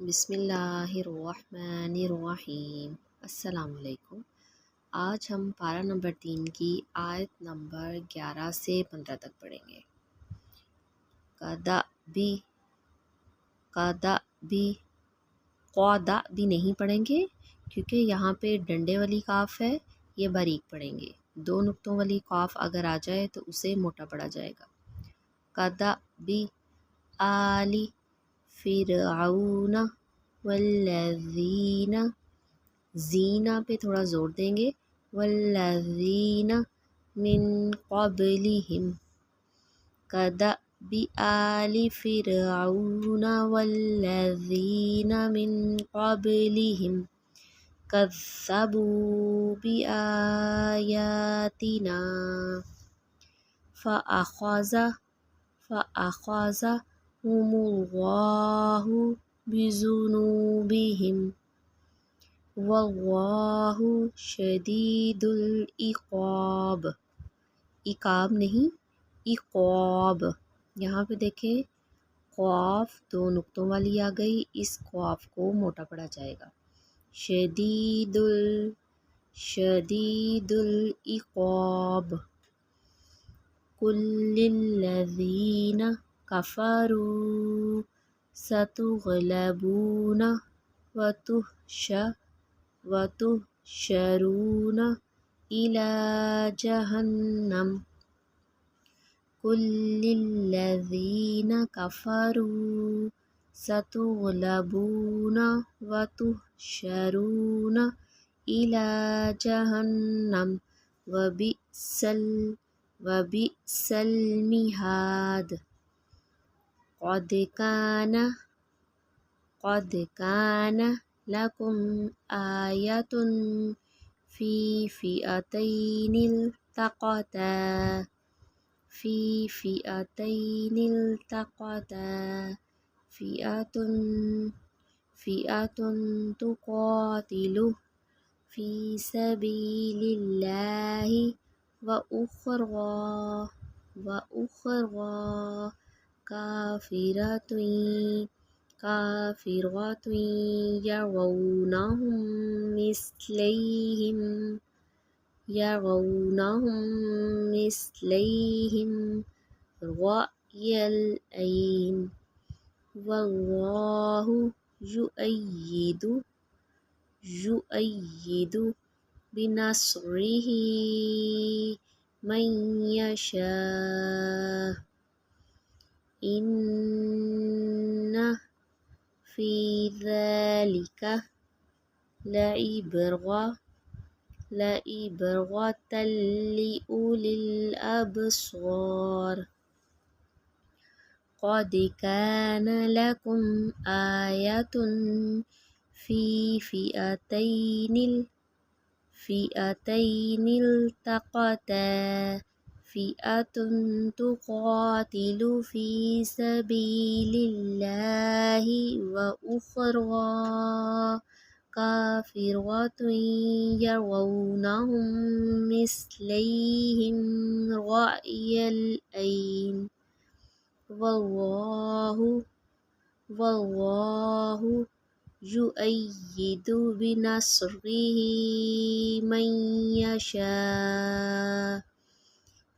बिस्मिल्लाहिर्रहमानिर्रहीम। अस्सलाम वालेकुम। आज हम पारा नंबर 3 की आयत नंबर 11 से 15 तक पढ़ेंगे। कदा भी कदा भी कौदा भी नहीं पढ़ेंगे क्योंकि यहाँ पे डंडे वाली काफ है, ये बारीक पढ़ेंगे। दो नुक्तों वाली काफ अगर आ जाए तो उसे मोटा पढ़ा जाएगा। कदा भी आली फिरऔना वल्लज़ीना, जीना पे थोड़ा ज़ोर देंगे। वल्लज़ीना मिन क़ब्लिहिम, कदअबि आलि फ़िरऔन वल्लज़ीना मिन क़ब्लिहिम कज़्ज़बू बिआयातिना फ़अख़ज़हुमुल्लाहु बिज़ुनूबिहिम वल्लाहु शदीदुल इक़ाब। इक़ाब नहीं, इक़ाब। यहाँ पे देखें, क़ाफ दो नुक्तों वाली आ गई, इस क़ाफ को मोटा पढ़ा जाएगा। शदीदुल शदीदुल इक़ाब। कुल्लिल्लज़ीना कफ़रू सतुग़लबूना वतुहशरूना इला जहन्नम। कुल्लिल्लज़ीना कफ़रू सतुग़लबूना वतुहशरूना इला जहन्नम वबिअसल मिहाद। क़द कान लकुम आयतुन फ़ी फ़िअतैनिल तक़ता फ़िअतुन तुक़ातिलु फ़ी सबीलिल्लाहि व उख़रा काफ़िरतुन यरौनहुम मिस्लैहिम रअयल ऐन वल्लाहु युअय्यिदु बिनस्रिही मन यशा। इन्न फ़ी ज़ालिका लइब्रतल लिउलिल अबसार। क़द कान लकुम आयतुन फ़ी फ़िअतैनिल तक़ता फ़िअतुन तुक़ातिलु फ़ी सबीलिल्लाहि व उख़रा काफ़िरतुन यरौनहुम मिस्लैहिम रअयल ऐन वल्लाहु युअय्यिदु बिनस्रिही मन यशा।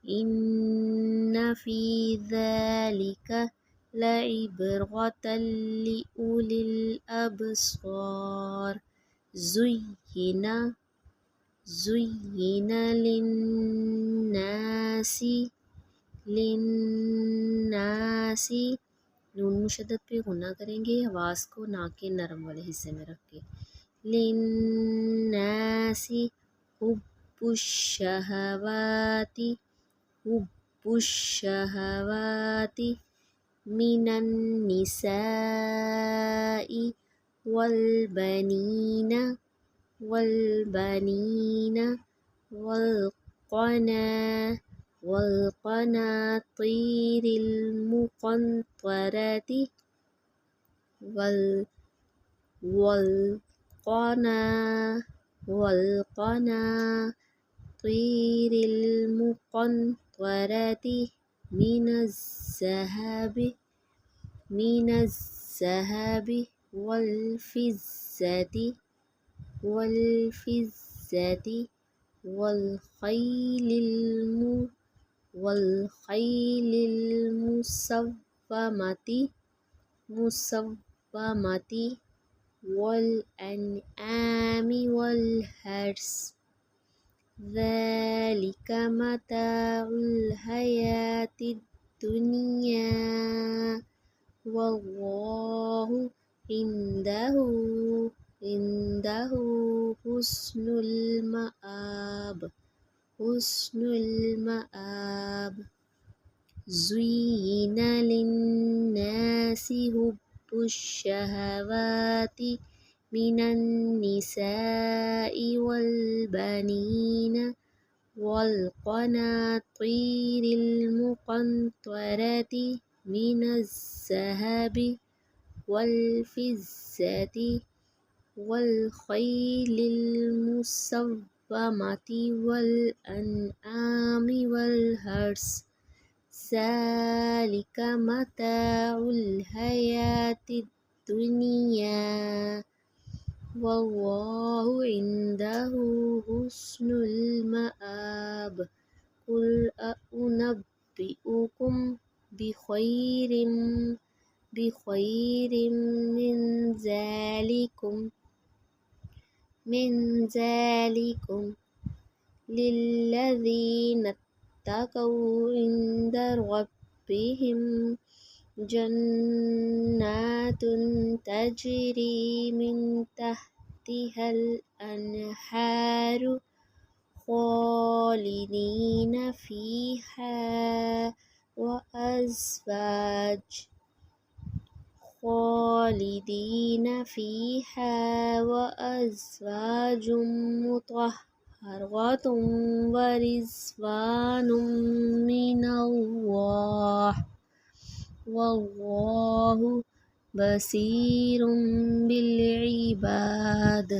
इन्न फ़ी ज़ालिका लइब्रतल लिउलिल अबसार। ज़ुय्यिना लिन्नासी नून मुशद्दद पे गुन्ना करेंगे, आवाज़ को नाक के नरम वाले हिस्से में रख के। लिन्नासी हुब्बुश्शहवाति मिनन निसाई वल्बनीना والقناطير المقنطرة والقناطير المقنطرة من الذهب वल्फिज़्ज़ति वल्फिज़्ज़ति वल्खैलिल वल्खैलिल मुसव्वमति वल्अनआमि वल्हर्स ذلك متاع الحياة الدنيا والله عنده حسن المآب زين للناس حب الشهوات من النساء والبنين والقناطير المقنطرة من الذهب والفضة والخيل المسومة والأنعام والحرث ذلك متاع الحياة الدنيا والله عنده حسن المآب قل أنبئكم بخير من ذلكم للذين اتقوا عند ربهم جنات تجري من تحتها الأنهار خالدين فيها وأزواج مطهرة ورضوان من الله والله بصير بالعباد.